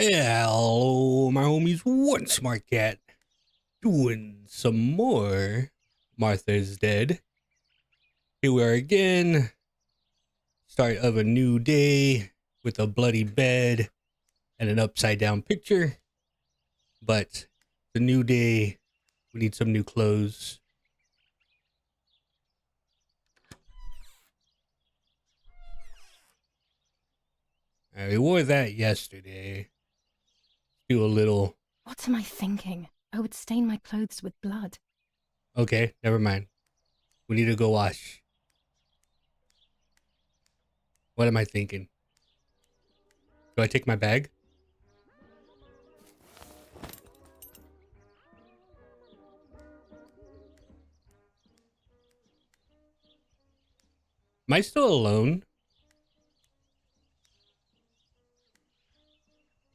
Hello, my homies. One smart cat doing some more. Martha's dead. Here we are again. Start of a new day with a bloody bed and an upside down picture. But the new day, we need some new clothes. We wore that yesterday. Do a little. What am I thinking? I would stain my clothes with blood. Okay, never mind. We need to go wash. What am I thinking? Do I take my bag? Am I still alone?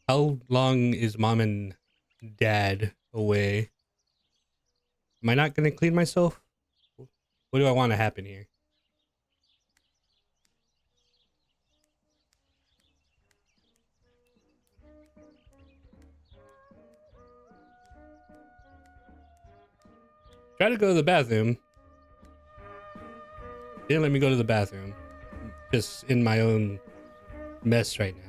How long is mom and dad away? Am I not going to clean myself? What do I want to happen here? Try to go to the bathroom. Didn't let me go to the bathroom. Just in my own mess right now.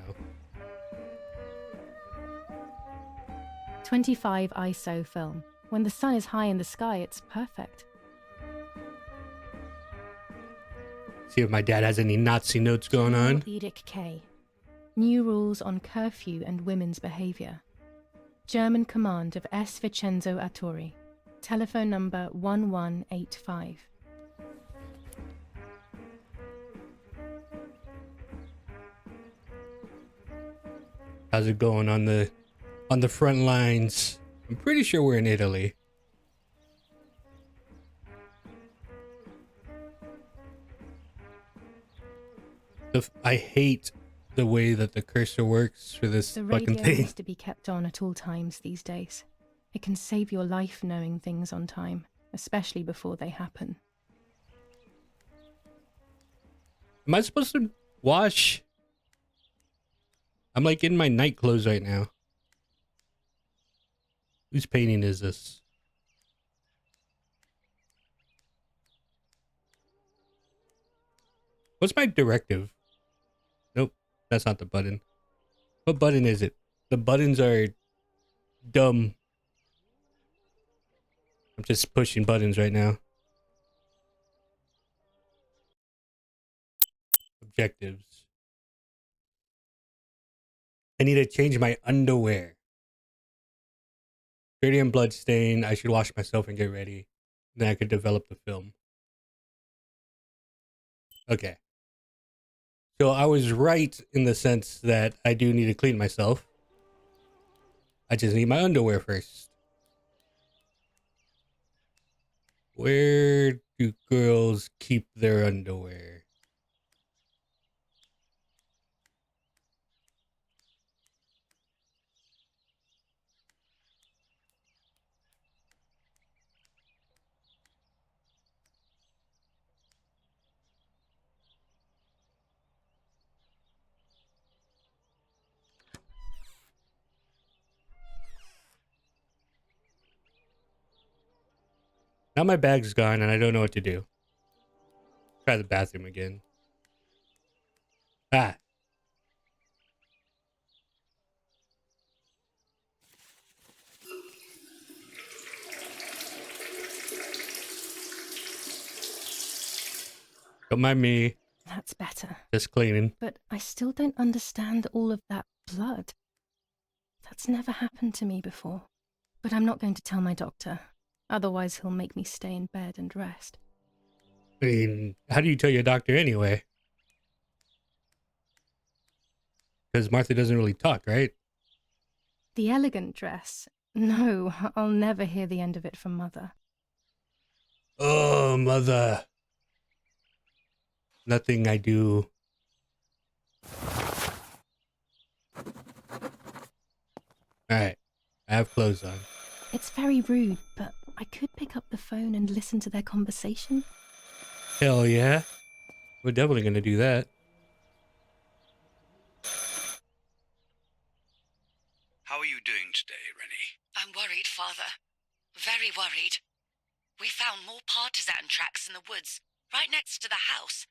25 ISO film. When the sun is high in the sky, it's perfect. See if my dad has any Nazi notes going on. Edict K. New rules on curfew and women's behavior. German command of S. Vincenzo Attori. Telephone number 1185. How's it going on the front lines? I'm pretty sure we're in Italy. I hate the way that the cursor works for this The fucking radio thing. needs to be kept on at all times these days. It can save your life knowing things on time, especially before they happen. Am I supposed to wash? I'm like in my night clothes right now. Whose painting is this? What's my directive? Nope, that's not the button. What button is it? The buttons are dumb. I'm just pushing buttons right now. Objectives. I need to change my underwear. Dirty and bloodstained. I should wash myself and get ready. Then I could develop the film. Okay. So I was right in the sense that I do need to clean myself. I just need my underwear first. Where do girls keep their underwear? Now my bag's gone and I don't know what to do. Try the bathroom again. Ah. Don't mind me. That's better. Just cleaning. But I still don't understand all of that blood. That's never happened to me before. But I'm not going to tell my doctor. Otherwise, he'll make me stay in bed and rest. I mean, how do you tell your doctor anyway? Because Martha doesn't really talk, right? The elegant dress. No, I'll never hear the end of it from Mother. Oh, mother. Nothing I do. Alright. I have clothes on. It's very rude, but I could pick up the phone and listen to their conversation. Hell yeah. We're definitely gonna do that. How are you doing today, Rennie? I'm worried, Father. Very worried. We found more partisan tracks in the woods, right next to the house.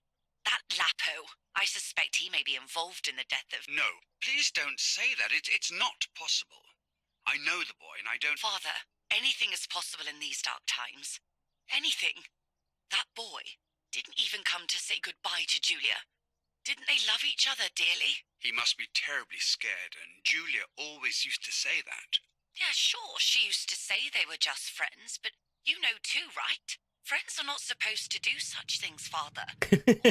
That Lapo, I suspect he may be involved in the death of... No, please don't say that. It's not possible. I know the boy and I don't... Father, anything is possible in these dark times. Anything. That boy didn't even come to say goodbye to Julia. Didn't they love each other dearly? He must be terribly scared, and Julia always used to say that. Yeah, sure, she used to say they were just friends, but you know too, right? Friends are not supposed to do such things, Father.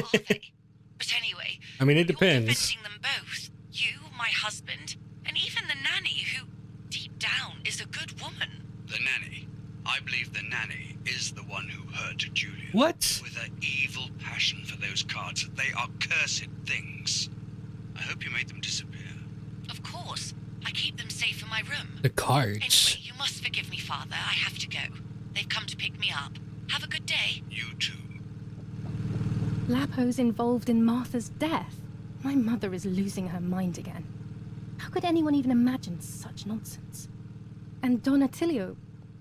Or are they? But anyway, I mean, it you're depends. defending them both. You, my husband, and even the nanny, who, deep down, is a good woman. The nanny. I believe the nanny is the one who hurt Julia. What? With her evil passion for those cards. They are cursed things. I hope you made them disappear. Of course. I keep them safe in my room. The cards. Anyway, you must forgive me, Father. I have to go. They've come to pick me up. Have a good day. You too. Lapo's involved in Martha's death. My mother is losing her mind again. How could anyone even imagine such nonsense? And Don Attilio,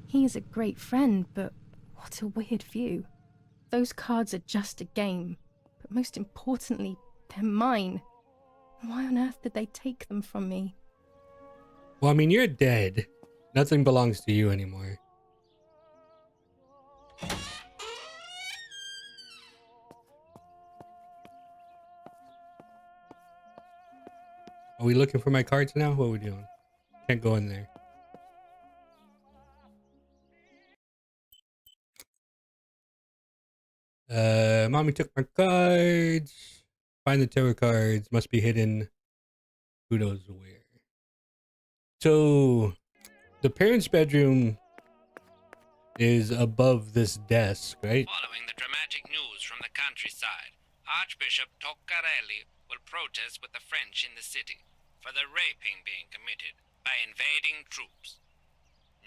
he is a great friend, but what a weird view. Those cards are just a game, but most importantly, they're mine. Why on earth did they take them from me? Well, I mean, you're dead. Nothing belongs to you anymore. Are we looking for my cards now? What are we doing? Can't go in there. Mommy took my cards. Find the tarot cards. Must be hidden. Who knows where. So, the parents' bedroom is above this desk, right? Following the dramatic news from the countryside, Archbishop Toccarelli will protest with the French in the city for the raping being committed by invading troops.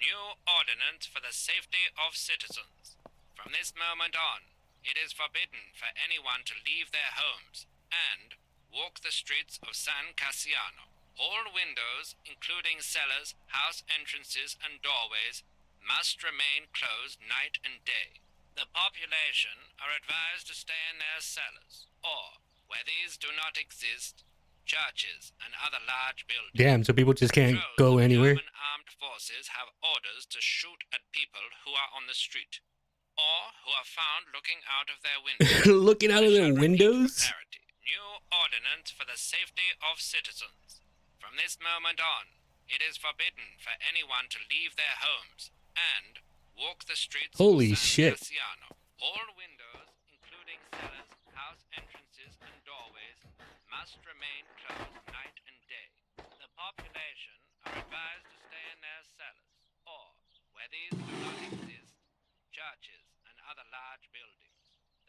New ordinance for the safety of citizens. From this moment on, it is forbidden for anyone to leave their homes and walk the streets of San Cassiano. All windows, including cellars, house entrances, and doorways, must remain closed night and day. The population are advised to stay in their cellars, or, where these do not exist, churches and other large buildings. Damn, so people just can't Patrols go of anywhere? German armed forces have orders to shoot at people who are on the street, or who are found looking out of their windows. Looking out of I their shall repeat windows? for clarity. New ordinance for the safety of citizens. From this moment on, it is forbidden for anyone to leave their homes and walk the streets Holy of San shit. Cassiano. All windows, including cellars, house entrances, and doorways, must remain closed night and day. The population are advised to stay in their cellars, or, where these do not exist, churches and other large buildings.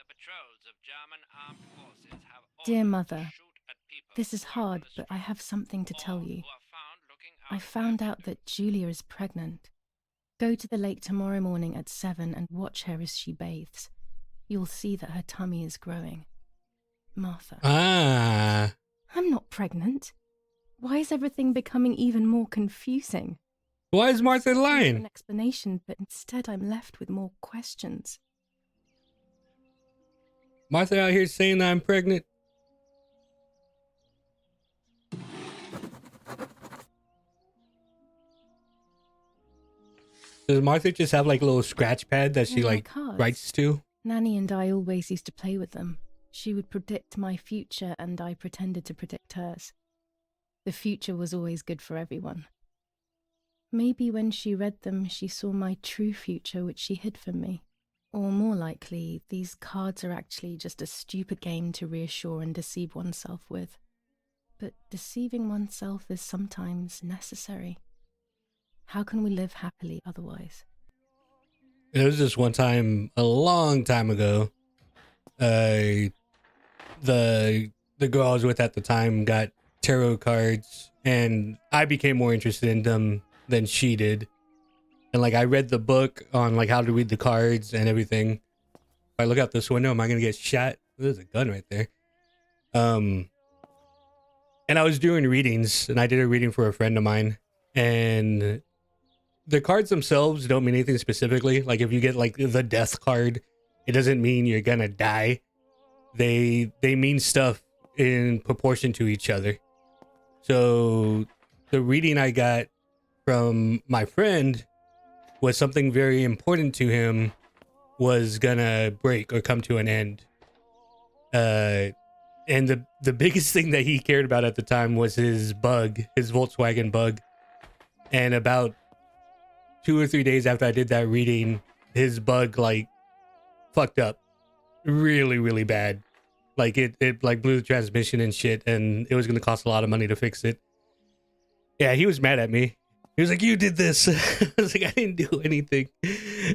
The patrols of German armed forces have Dear orders Mother, to shoot at people this is who are on hard, the but I street, have something to tell or you. who are found looking out I of their found out windows. that Julia is pregnant. Go to the lake tomorrow morning at 7 and watch her as she bathes. You'll see that her tummy is growing. Martha. Ah. I'm not pregnant. Why is everything becoming even more confusing? Why is Martha I want lying? an explanation, but instead I'm left with more questions. Martha out here saying that I'm pregnant? Does Martha just have like a little scratch pad that she They're my like cards. writes to? Nanny and I always used to play with them. She would predict my future and I pretended to predict hers. The future was always good for everyone. Maybe when she read them, she saw my true future, which she hid from me. Or more likely, these cards are actually just a stupid game to reassure and deceive oneself with. But deceiving oneself is sometimes necessary. How can we live happily otherwise? There was this one time, a long time ago, the girl I was with at the time got tarot cards, and I became more interested in them than she did. And like I read the book on like how to read the cards and everything. If I look out this window, am I gonna get shot? There's a gun right there. And I was doing readings, and I did a reading for a friend of mine, and the cards themselves don't mean anything specifically. Like if you get like the death card, it doesn't mean you're gonna die. They mean stuff in proportion to each other. So the reading I got from my friend was something very important to him was gonna break or come to an end. And the biggest thing that he cared about at the time was his bug, his Volkswagen bug. And about 2 or 3 days after I did that reading, his bug like fucked up really, really bad. Like it like blew the transmission and shit, and it was gonna cost a lot of money to fix it. Yeah, he was mad at me. He was like, "You did this." I was like, "I didn't do anything.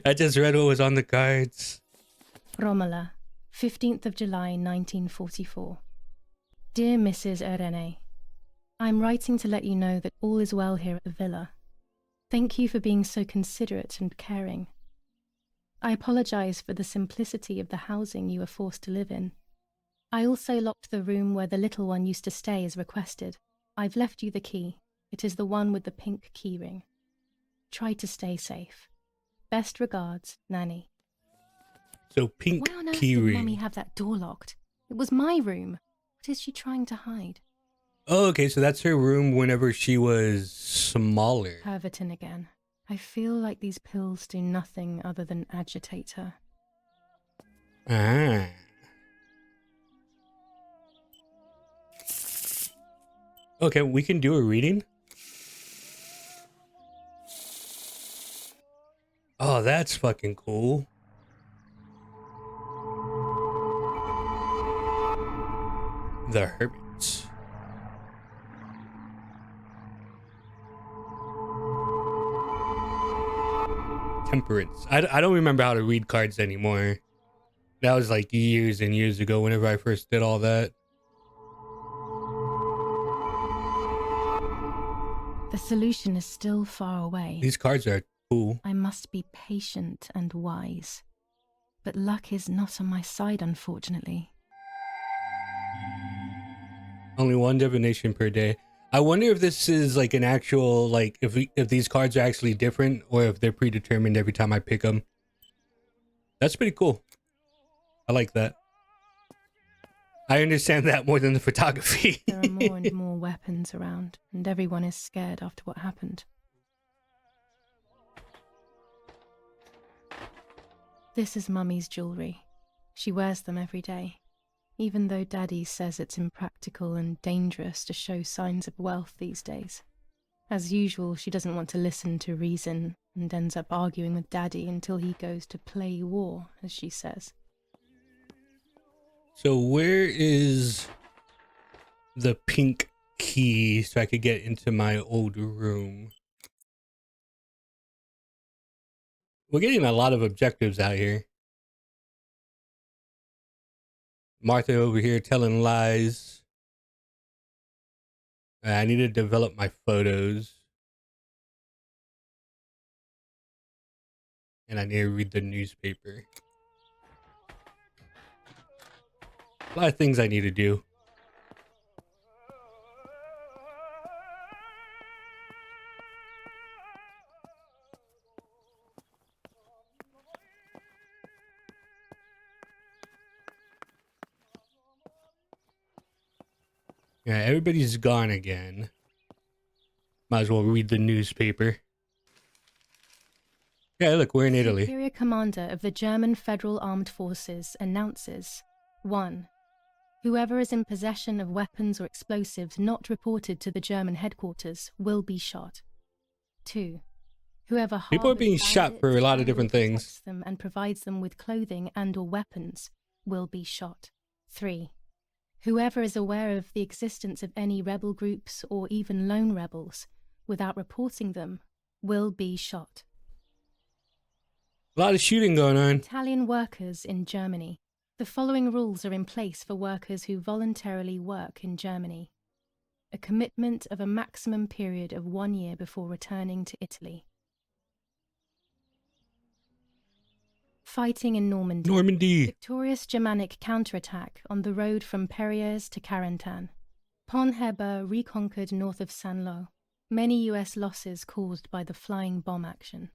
I just read what was on the cards." Romola, 15th of July, 1944. Dear Mrs. Irene, I'm writing to let you know that all is well here at the villa. Thank you for being so considerate and caring. I apologize for the simplicity of the housing you were forced to live in. I also locked the room where the little one used to stay as requested. I've left you the key. It is the one with the pink keyring. Try to stay safe. Best regards, Nanny. So pink Why on earth key did ring. Mummy have that door locked? It was my room. What is she trying to hide? Oh, okay, so that's her room whenever she was smaller. Herverton again. I feel like these pills do nothing other than agitate her. Ah. Okay, we can do a reading. Oh, that's fucking cool. The Hermits. Temperance. I don't remember how to read cards anymore. That was like years and years ago whenever I first did all that. The solution is still far away. These cards are cool. I must be patient and wise. But luck is not on my side, unfortunately. Only one divination per day. I wonder if this is like an actual, like if these cards are actually different or if they're predetermined every time I pick them. That's pretty cool. I like that. I understand that more than the photography. There are more and more weapons around, and everyone is scared after what happened. This is Mummy's jewellery. She wears them every day, even though Daddy says it's impractical and dangerous to show signs of wealth these days. As usual, she doesn't want to listen to reason and ends up arguing with Daddy until he goes to play war, as she says. So where is the pink key so I could get into my old room? We're getting a lot of objectives out here. Martha over here telling lies. I need to develop my photos. And I need to read the newspaper. A lot of things I need to do. Yeah, everybody's gone again. Might as well read the newspaper. Yeah, look, we're in Italy. Superior Commander of the German Federal Armed Forces announces 1. Whoever is in possession of weapons or explosives not reported to the German headquarters will be shot. 2. Whoever People are being harbors shot for a lot of bandits, different protects things. them and provides them with clothing and or weapons will be shot. 3. Whoever is aware of the existence of any rebel groups or even lone rebels without reporting them will be shot. A lot of shooting going on. Italian workers in Germany. The following rules are in place for workers who voluntarily work in Germany. A commitment of a maximum period of 1 year before returning to Italy. Fighting in Normandy. Normandy. Victorious Germanic counterattack on the road from Perriers to Carentan. Pont Heber reconquered north of Saint-Lô. many US losses caused by the flying bomb action.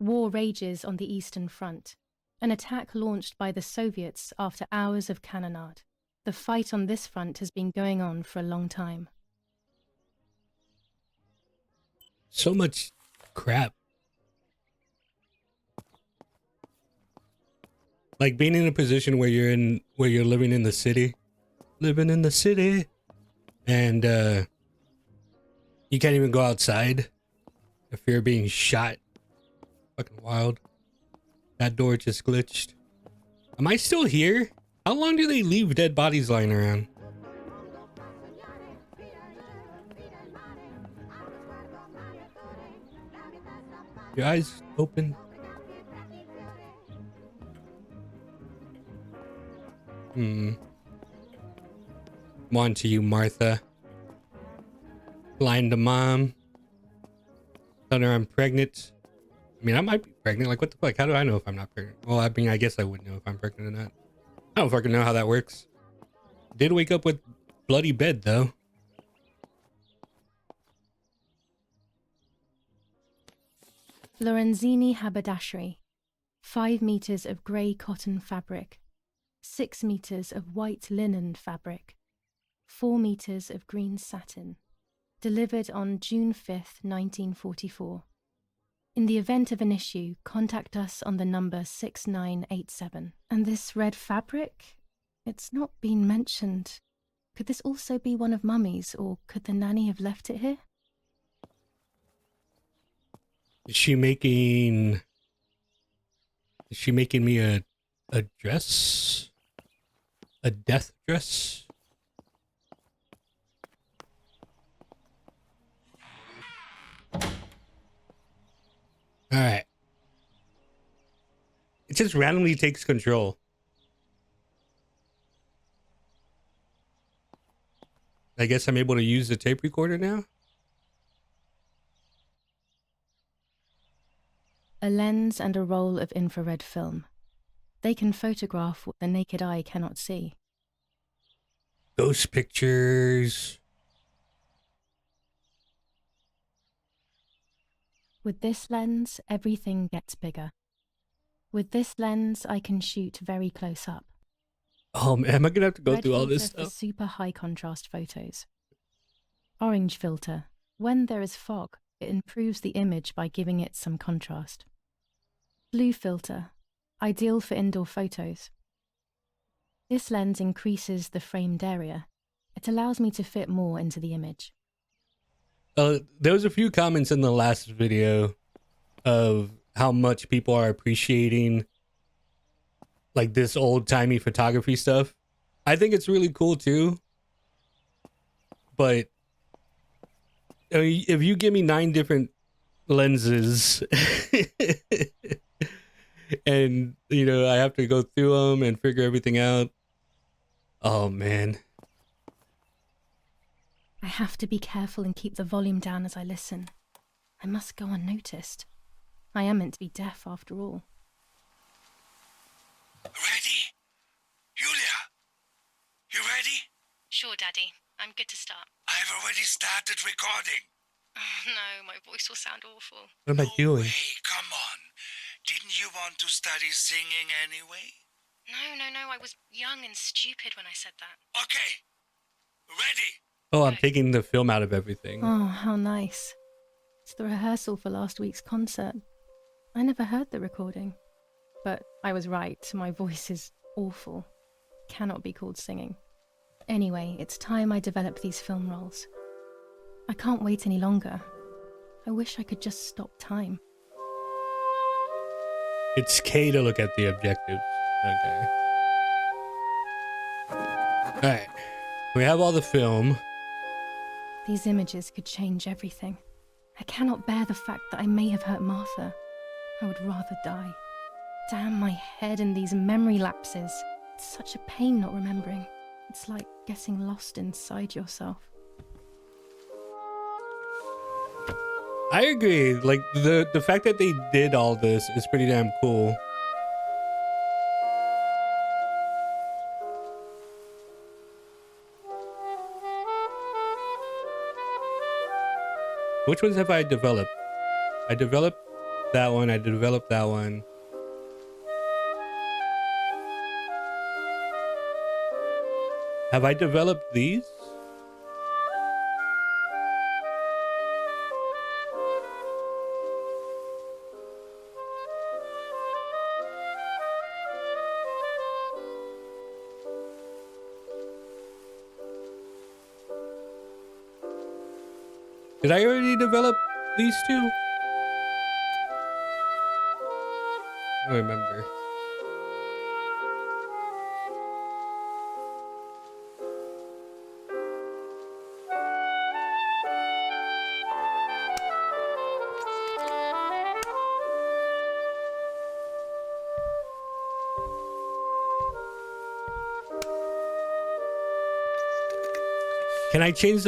War rages on the Eastern Front, an attack launched by the Soviets after hours of cannonade. The fight on this front has been going on for a long time. So much crap. Like being in a position where you're living in the city. Living in the city. And you can't even go outside if you're being shot. Fucking wild. That door just glitched. Am I still here? How long do they leave dead bodies lying around? Your eyes open. On to you, Martha. Lying to mom. Telling her I'm pregnant. I mean, I might be pregnant. Like, what the fuck? How do I know if I'm not pregnant? Well, I mean, I guess I would know if I'm pregnant or not. I don't fucking know how that works. Did wake up with bloody bed, though. Lorenzini haberdashery. 5 meters of grey cotton fabric. 6 meters of white linen fabric. 4 meters of green satin. Delivered on June 5th, 1944. In the event of an issue, contact us on the number 6987. And this red fabric? It's not been mentioned. Could this also be one of Mummy's, or could the nanny have left it here? Is she making me a dress? A death dress? All right. It just randomly takes control. I guess I'm able to use the tape recorder now. A lens and a roll of infrared film. They can photograph what the naked eye cannot see. Ghost pictures. With this lens, everything gets bigger. With this lens, I can shoot very close up. Oh man, am I gonna have to go Red through all this filter for stuff? super high contrast photos. Orange filter. When there is fog, it improves the image by giving it some contrast. Blue filter. Ideal for indoor photos. This lens increases the framed area. It allows me to fit more into the image. There was a few comments in the last video of how much people are appreciating like this old-timey photography stuff. I think it's really cool too. But I mean, if you give me 9 different lenses and you know I have to go through them and figure everything out, oh man. I have to be careful and keep the volume down as I listen. I must go unnoticed. I am meant to be deaf after all. Ready? Julia? You ready? Sure, Daddy. I'm good to start. I've already started recording. Oh, no, my voice will sound awful. What am I doing? Hey, come on. Didn't you want to study singing anyway? No, I was young and stupid when I said that. Okay. Ready? Oh, I'm taking the film out of everything. Oh, how nice. It's the rehearsal for last week's concert. I never heard the recording. But I was right, my voice is awful. Cannot be called singing. Anyway, it's time I developed these film rolls. I can't wait any longer. I wish I could just stop time. It's K to look at the objectives. Okay. Alright. We have all the film. These images could change everything. I cannot bear the fact that I may have hurt Martha. I would rather die. Damn my head and these memory lapses. It's such a pain not remembering. It's like getting lost inside yourself. I agree. Like the fact that they did all this is pretty damn cool. Which ones have I developed? I developed that one. I developed that one. Have I developed these? Did I already develop these two? I don't remember. Can I change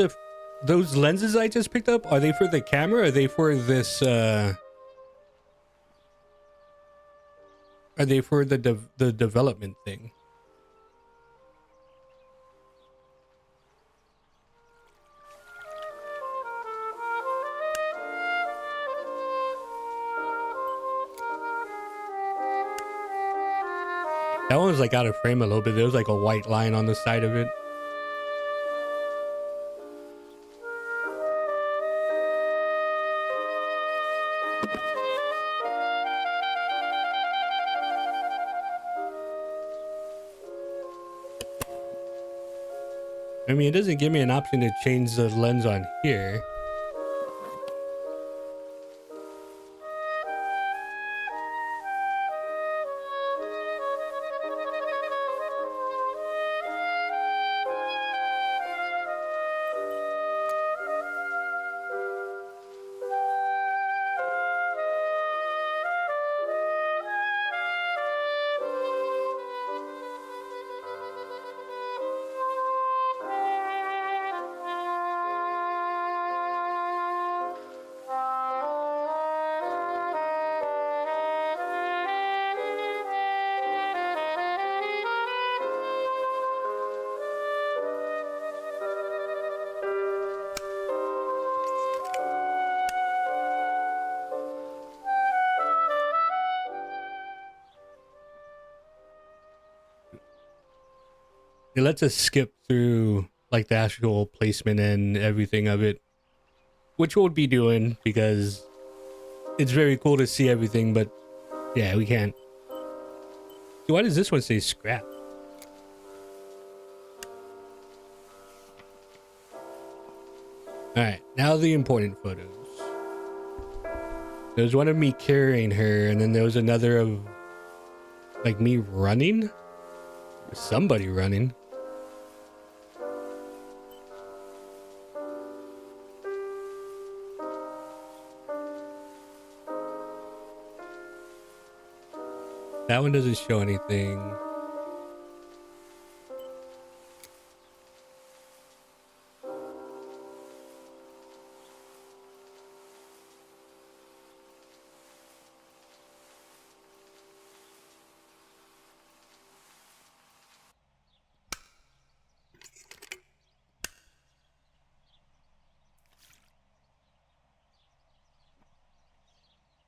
those lenses I just picked up? Are they for the camera? Or are they for this? Are they for the development thing? That one was like out of frame a little bit. There was like a white line on the side of it. I mean, it doesn't give me an option to change the lens on here. It lets us skip through like the actual placement and everything of it, which we'll be doing because it's very cool to see everything, but yeah, we can't. Why does this one say scrap? Alright, now the important photos. There's one of me carrying her, and then there was another of like me running? Somebody running. That one doesn't show anything.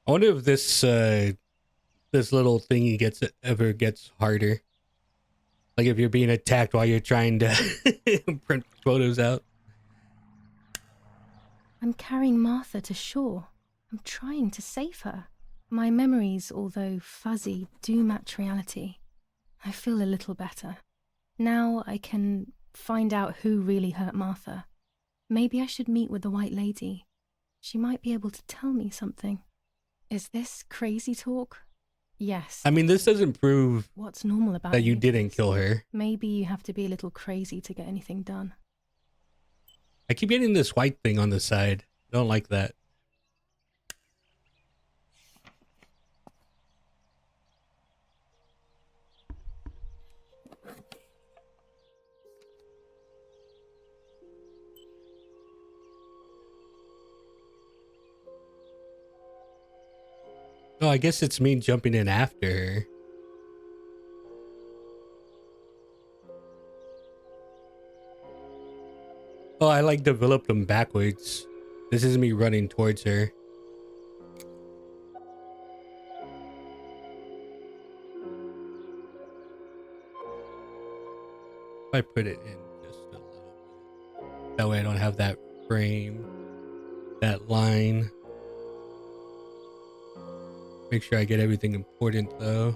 I wonder if this little thingy ever gets harder. Like if you're being attacked while you're trying to print photos out. I'm carrying Martha to shore. I'm trying to save her. My memories, although fuzzy, do match reality. I feel a little better. Now I can find out who really hurt Martha. Maybe I should meet with the White Lady. She might be able to tell me something. Is this crazy talk? Yes. I mean, this doesn't prove what's normal about that you didn't kill her. Maybe you have to be a little crazy to get anything done. I keep getting this white thing on the side. I don't like that. Oh, I guess it's me jumping in after her. Oh, I like developed them backwards. This is me running towards her. I put it in just a little bit. That way I don't have that frame, that line. Make sure I get everything important though.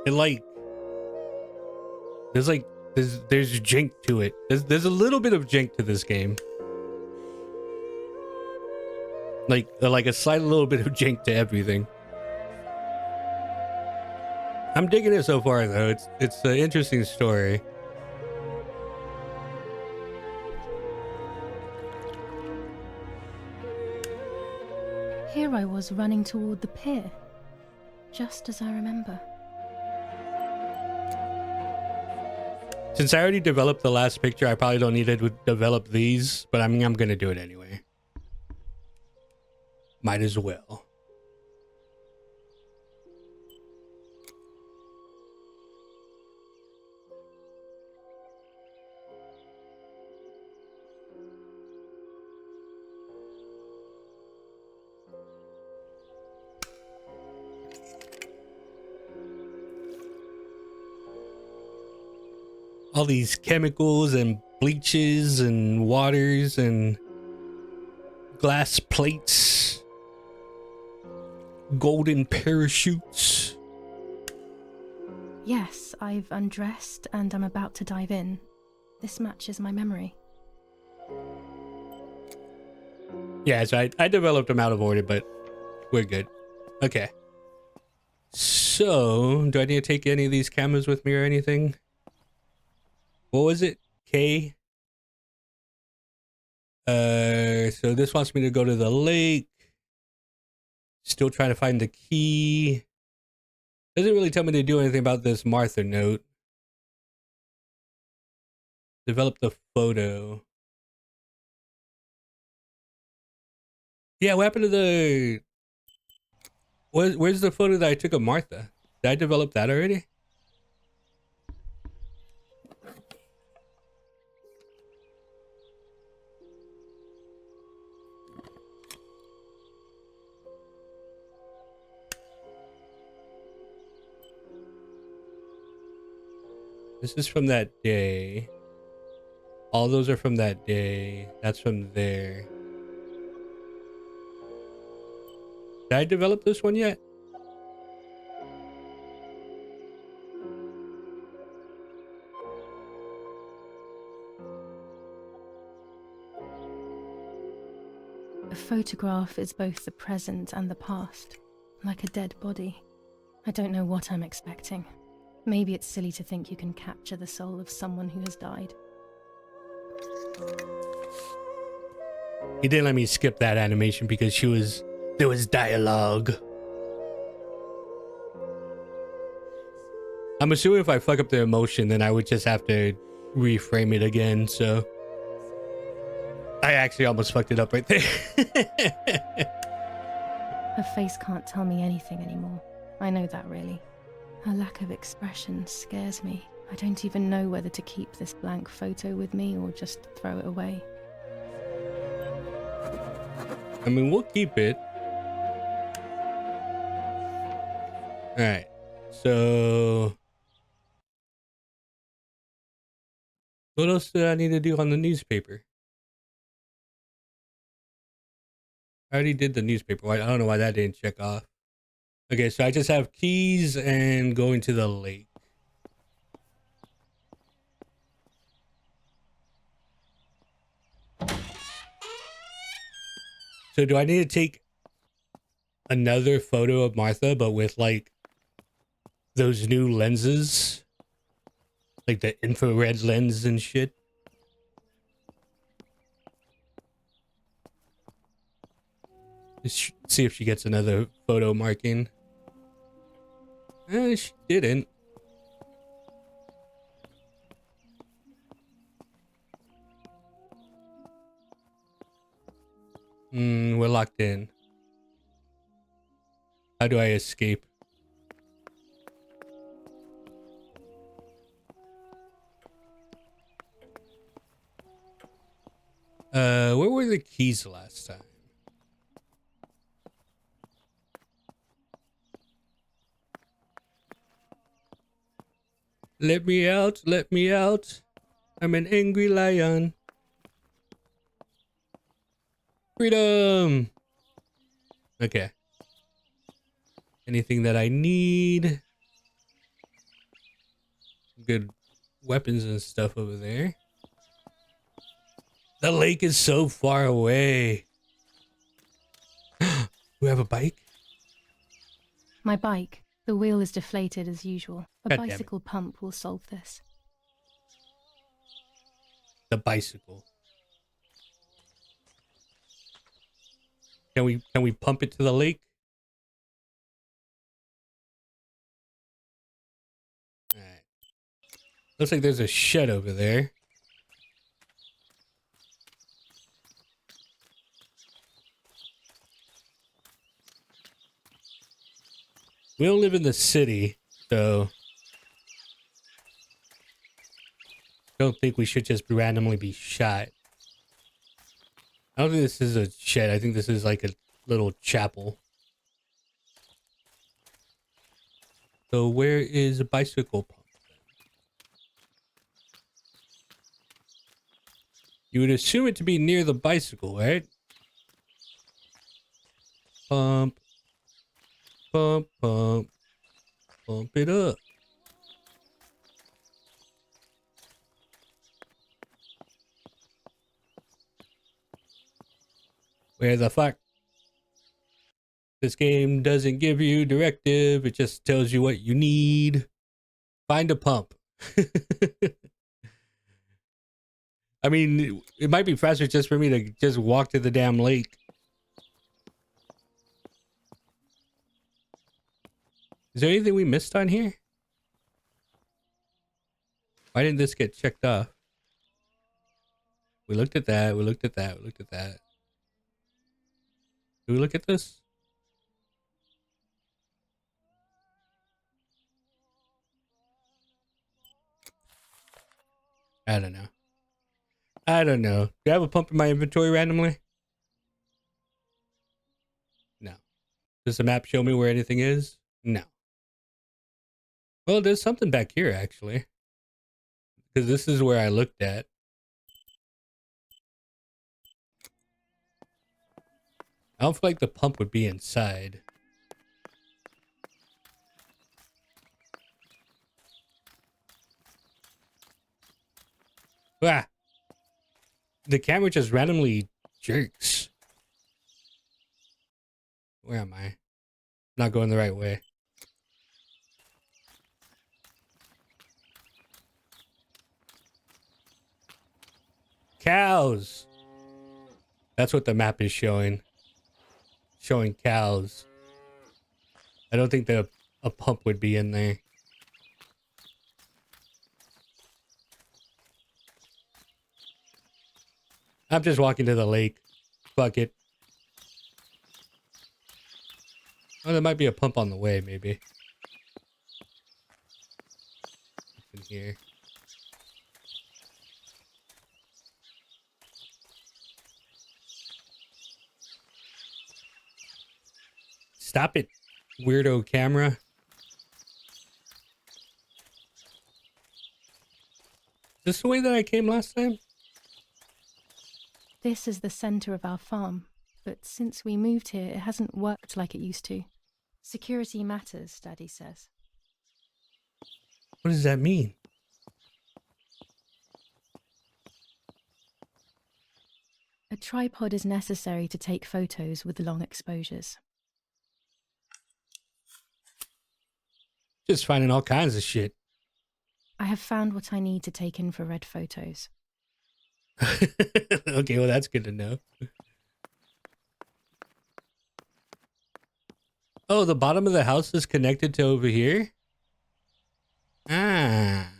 It there's jink to it. There's a little bit of jink to this game. Like a slight little bit of jink to everything. I'm digging it so far though. It's an interesting story. Here I was running toward the pier, just as I remember. Since I already developed the last picture, I probably don't need to develop these, but I mean, I'm gonna do it anyway. Might as well. All these chemicals and bleaches and waters and glass plates, golden parachutes. Yes, I've undressed and I'm about to dive in. This matches my memory. Yeah, so I developed them out of order, but we're good. Okay. So, do I need to take any of these cameras with me or anything? What was it? K? So this wants me to go to the lake. Still trying to find the key. Doesn't really tell me to do anything about this Martha note. Develop the photo. Yeah, what happened to the... Where's the photo that I took of Martha? Did I develop that already? This is from that day. All those are from that day. That's from there. Did I develop this one yet? A photograph is both the present and the past, like a dead body. I don't know what I'm expecting. Maybe it's silly to think you can capture the soul of someone who has died. He didn't let me skip that animation because there was dialogue. I'm assuming if I fuck up the emotion, then I would just have to reframe it again, so... I actually almost fucked it up right there. Her face can't tell me anything anymore. I know that, really. Her lack of expression scares me. I don't even know whether to keep this blank photo with me or just throw it away. I mean, we'll keep it. Alright, so... what else do I need to do on the newspaper? I already did the newspaper. I don't know why that didn't check off. Okay, so I just have keys and going to the lake. So do I need to take another photo of Martha, but with like those new lenses? Like the infrared lens and shit? Let's see if she gets another photo marking. She didn't. We're locked in. How do I escape? Where were the keys last time? Let me out, let me out. I'm an angry lion. Freedom! Okay. Anything that I need? Good weapons and stuff over there. The lake is so far away. We have a bike? My bike. The wheel is deflated as usual. A God damn it. bicycle pump will solve this. The bicycle. Can we pump it to the lake? Alright. Looks like there's a shed over there. We don't live in the city, so don't think we should just randomly be shot. I don't think this is a shed. I think this is like a little chapel. So where is a bicycle pump? You would assume it to be near the bicycle, right? Pump. Pump, pump. Pump it up. Where the fuck? This game doesn't give you directive. It just tells you what you need. Find a pump. I mean, it might be faster just for me to just walk to the damn lake. Is there anything we missed on here? Why didn't this get checked off? We looked at that. We looked at that. We looked at that. Did we look at this? I don't know. I don't know. Do I have a pump in my inventory randomly? No. Does the map show me where anything is? No. Well, there's something back here, actually. Because this is where I looked at. I don't feel like the pump would be inside. Ah! The camera just randomly jerks. Where am I? Not going the right way. Cows! That's what the map is showing. Showing cows. I don't think a pump would be in there. I'm just walking to the lake. Fuck it. Oh, there might be a pump on the way, maybe. In here. Stop it, weirdo camera. Is this the way that I came last time? This is the center of our farm, but since we moved here, it hasn't worked like it used to. Security matters, Daddy says. What does that mean? A tripod is necessary to take photos with long exposures. Just finding all kinds of shit. I have found what I need to take infrared photos. Okay, well, that's good to know. Oh, the bottom of the house is connected to over here? Ah.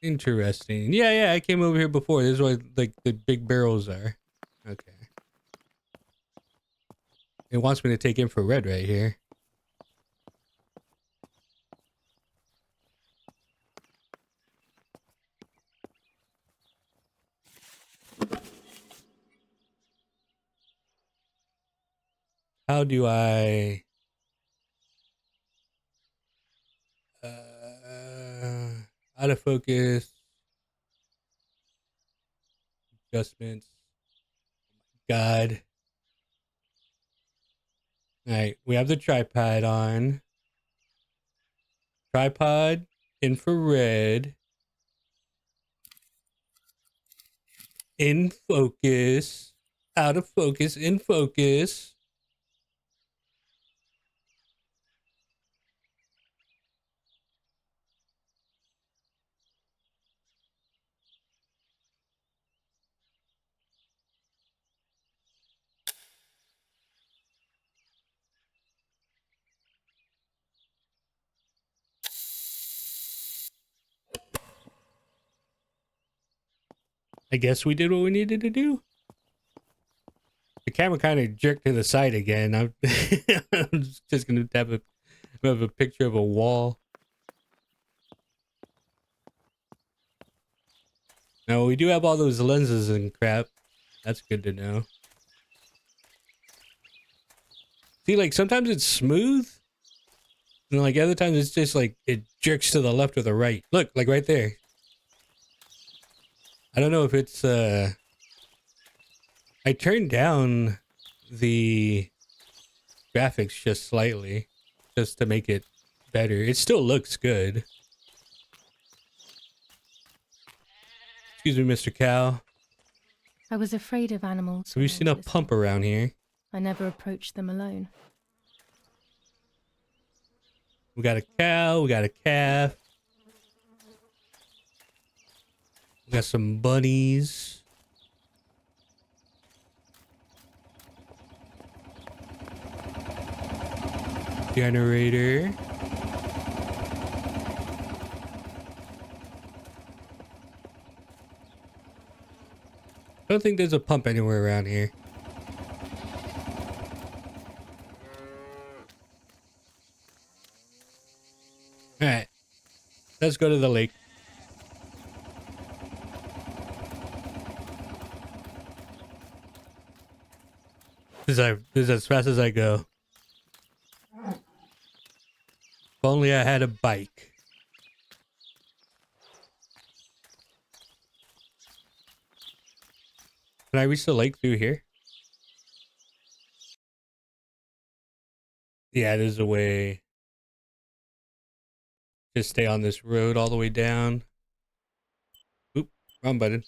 Interesting. Yeah, I came over here before. This is where, like, the big barrels are. Okay. It wants me to take infrared right here. how do I out of focus adjustments? God. All right, we have the tripod on. Tripod, infrared, in focus, out of focus, in focus. I guess we did what we needed to do. The camera kind of jerked to the side again. I'm just gonna have a picture of a wall. No, we do have all those lenses and crap. That's good to know. See, like sometimes it's smooth, and like other times it's just like it jerks to the left or the right. Look, like right there. I don't know if it's I turned down the graphics just slightly just to make it better. It still looks good. Excuse me, Mr. Cow. I was afraid of animals. Have you when I seen a was pump little. around here? I never approached them alone. We got a cow, we got a calf. We got some bunnies. Generator. I don't think there's a pump anywhere around here. Alright. Let's go to the lake. This is as fast as I go. If only I had a bike. Can I reach the lake through here? Yeah, there's a way. Just stay on this road all the way down. Oop, wrong button.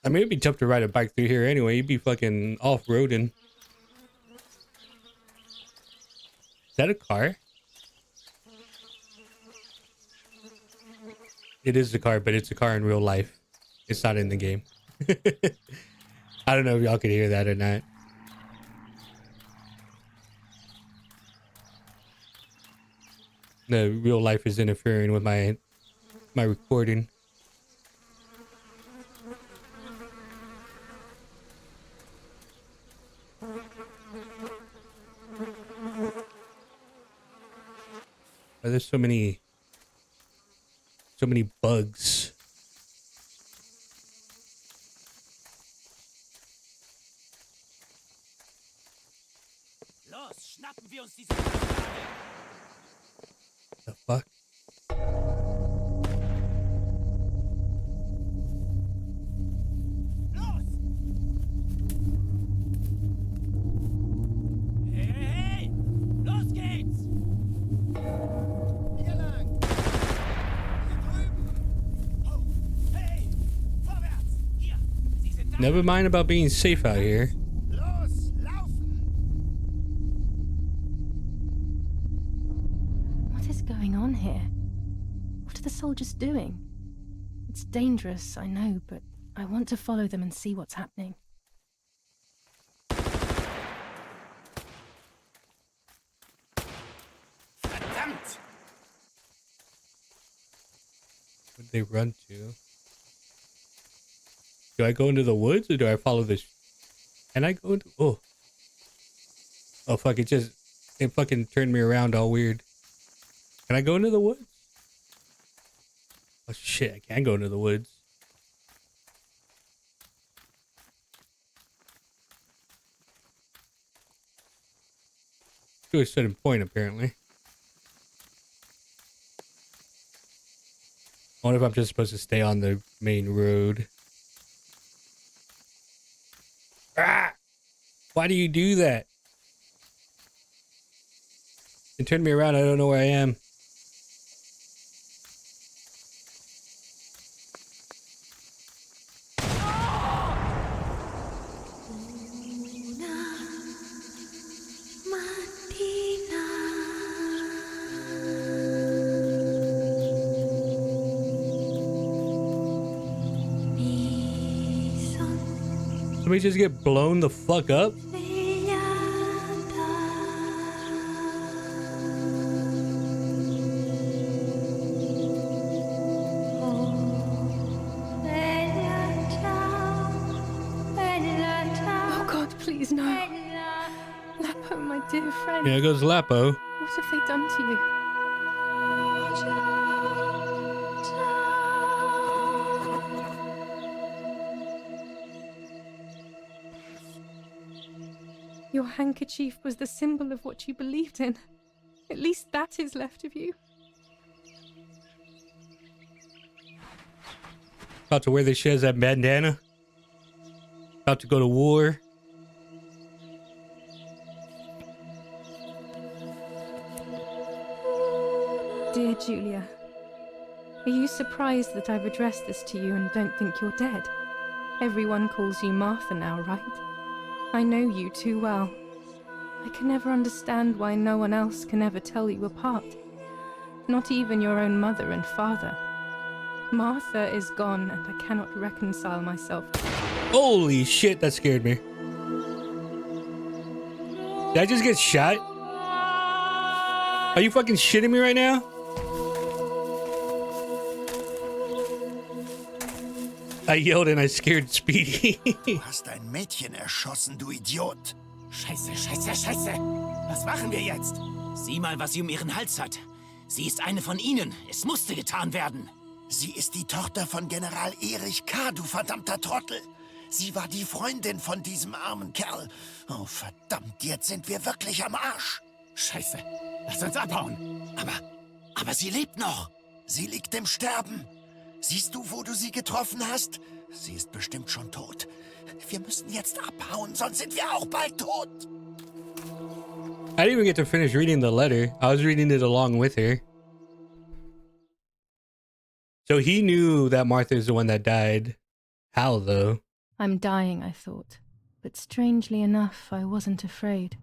I mean, it'd be tough to ride a bike through here anyway. You'd be fucking off-roading. Is that a car? It is a car, but it's a car in real life. It's not in the game. I don't know if y'all could hear that or not. The real life is interfering with my recording. Oh, there's so many bugs. Los, schnappen wir uns diese. The fuck? Los! Hey, hey, hey! Los geht's! Hier lang! Hier drüben! Oh, hey! Vorwärts! Hier! Sie sind da! Never mind about being safe out here. Los, laufen! What is going on here? What are the soldiers doing? It's dangerous, I know, but I want to follow them and see what's happening. Verdammt! Where'd they run to? Do I go into the woods or do I follow this? Can I go into? Oh. Oh fuck! It fucking turned me around all weird. Can I go into the woods? Oh shit! I can go into the woods. to a certain point, apparently. I wonder if I'm just supposed to stay on the main road. Ah! Why do you do that? It turned me around. I don't know where I am. Somebody just get blown the fuck up? Oh God, please no. Lapo, my dear friend. There goes Lapo. What have they done to you? Your handkerchief was the symbol of what you believed in. At least that is left of you. About to wear the shit as that bandana. About to go to war. Dear Julia, are you surprised that I've addressed this to you and don't think you're dead? Everyone calls you Martha now, right? I know you too well. I can never understand why no one else can ever tell you apart. Not even your own mother and father. Martha is gone and I cannot reconcile myself. Holy shit, that scared me. Did I just get shot? Are you fucking shitting me right now? I yelled and I scared Speedy. Du hast ein Mädchen erschossen, du Idiot. Scheiße, scheiße, scheiße. Was machen wir jetzt? Sieh mal, was sie um ihren Hals hat. Sie ist eine von ihnen. Es musste getan werden. Sie ist die Tochter von General Erich K., du verdammter Trottel. Sie war die Freundin von diesem armen Kerl. Oh, verdammt, jetzt sind wir wirklich am Arsch. Scheiße. Lass uns abhauen. Aber sie lebt noch. Sie liegt im Sterben. Siehst du, wo du sie getroffen hast? Sie ist bestimmt schon tot. Wir müssen jetzt abhauen, sonst sind wir auch bald tot. I didn't even get to finish reading the letter. I was reading it along with her. So he knew that Martha's the one that died. How, though? I'm dying, I thought. But strangely enough, I wasn't afraid.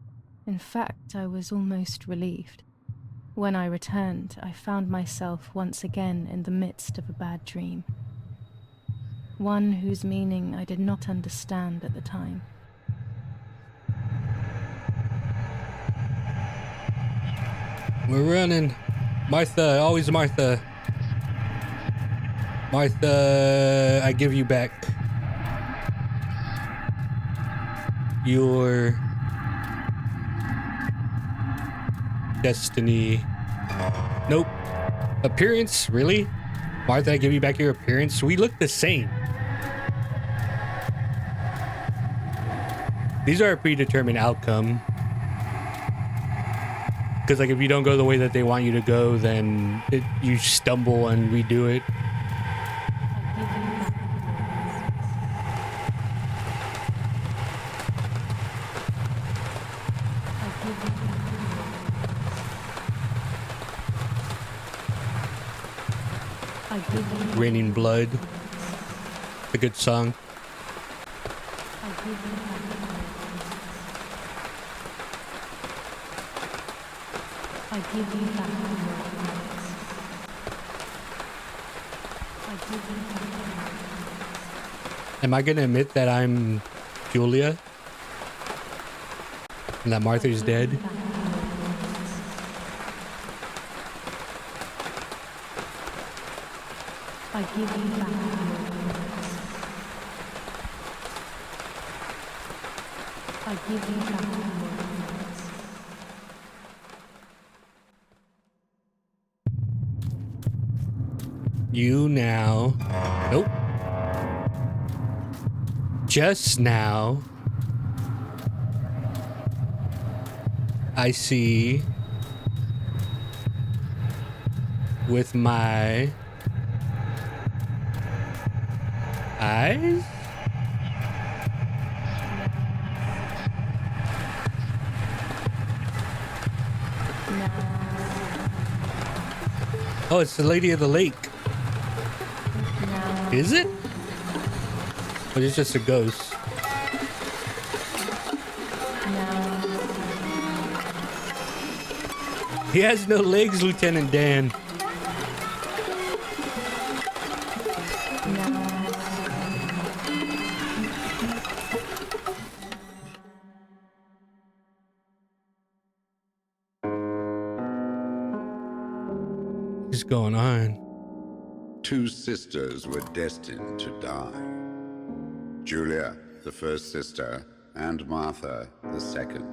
In fact, I was almost relieved. When I returned, I found myself once again in the midst of a bad dream. One whose meaning I did not understand at the time. We're running. Martha, always Martha. Martha, I give you back your destiny. Nope. Appearance? Really? Martha, I give you back your appearance? We look the same. These are a predetermined outcome. Because, like, if you don't go the way that they want you to go, then you stumble and redo it. Raining Blood. A good song. I give you back the words. I give you back the words. Am I gonna admit that I'm Julia? And that Martha's dead? I give you back the words. I give you back the words. You now. Nope. Just now. I see with my eyes? Oh, it's the Lady of the Lake. Is it? Or is it just a ghost? He has no legs, Lieutenant Dan. What's going on? Two sisters were destined to die. Julia, the first sister, and Martha, the second.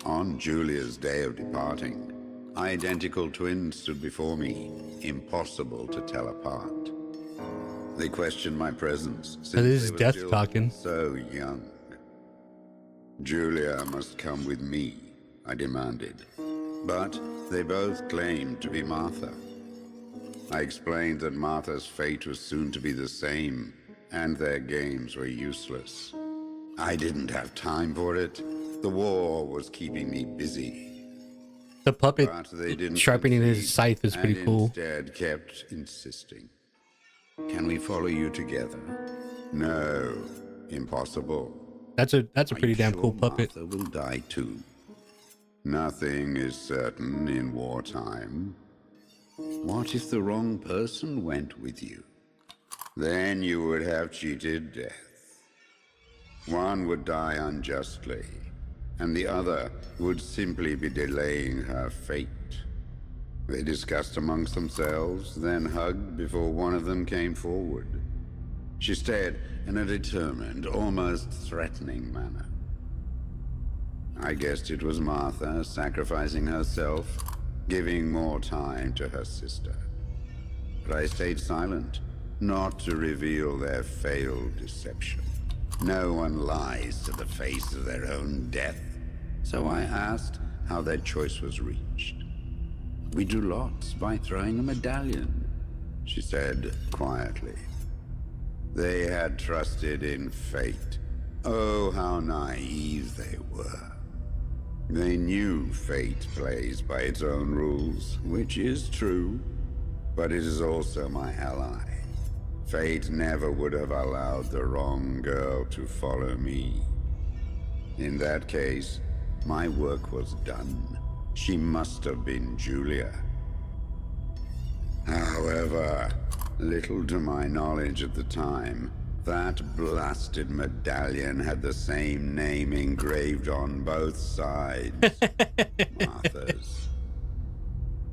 On Julia's day of departing, identical twins stood before me, impossible to tell apart. They questioned my presence since That is they were death still talking. so young. Julia must come with me, I demanded. But they both claimed to be Martha. I explained that Martha's fate was soon to be the same, and their games were useless. I didn't have time for it. The war was keeping me busy. The puppet But they didn't sharpening his concede, scythe is pretty and cool. instead kept insisting. Can we follow you together? No, impossible. That's a Are pretty you damn sure cool puppet. Martha will die too. Nothing is certain in wartime. What if the wrong person went with you? Then you would have cheated death. One would die unjustly, and the other would simply be delaying her fate. They discussed amongst themselves, then hugged before one of them came forward. She stared in a determined, almost threatening manner. I guessed it was Martha sacrificing herself, giving more time to her sister. But I stayed silent, not to reveal their failed deception. No one lies to the face of their own death, so I asked how their choice was reached. We drew lots by throwing a medallion, she said quietly. They had trusted in fate. Oh, how naive they were. They knew fate plays by its own rules, which is true, but it is also my ally. Fate never would have allowed the wrong girl to follow me. In that case, my work was done. She must have been Julia. However, little to my knowledge at the time, that blasted medallion had the same name engraved on both sides. Martha's.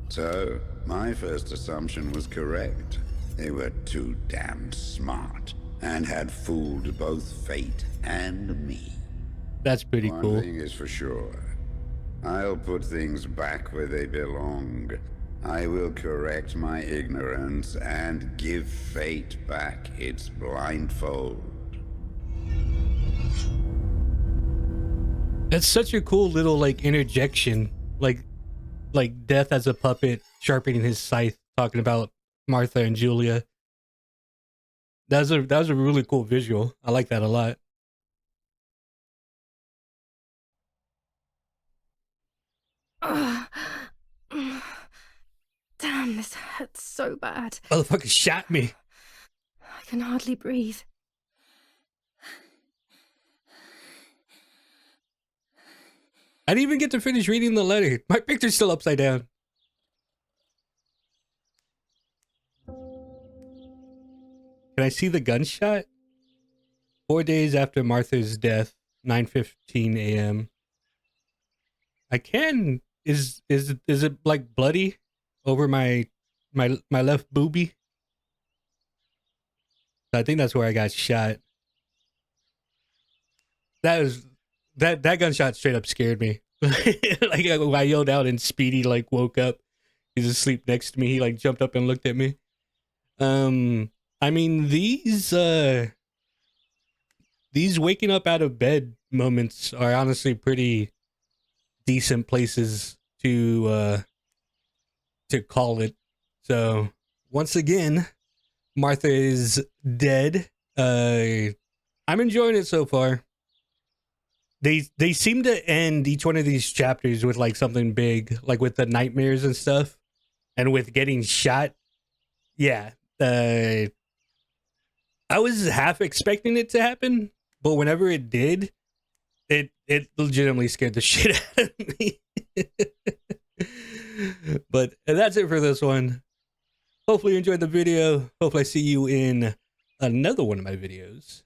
So, my first assumption was correct. They were too damn smart and had fooled both fate and me. That's pretty One cool. thing is for sure. I'll put things back where they belong. I will correct my ignorance and give fate back its blindfold. That's such a cool little like interjection, like Death as a puppet sharpening his scythe, talking about Martha and Julia. That was a really cool visual. I like that a lot. Damn, this hurts so bad. Motherfucker shot me. I can hardly breathe. I didn't even get to finish reading the letter. My picture's still upside down. Can I see the gunshot? 4 days after Martha's death, 9:15 a.m. I can. Is it like bloody over my left boobie? I think that's where I got shot. That gunshot straight up scared me. Like I yelled out and Speedy like woke up. He's asleep next to me. He like jumped up and looked at me. I mean these waking up out of bed moments are honestly pretty decent places to call it. So once again, Martha is dead. I'm enjoying it so far. They seem to end each one of these chapters with like something big, like with the nightmares and stuff, and with getting shot. Yeah, I was half expecting it to happen, but whenever it did, it legitimately scared the shit out of me. But that's it for this one. Hopefully you enjoyed the video. Hopefully I see you in another one of my videos.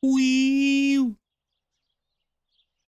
Wee!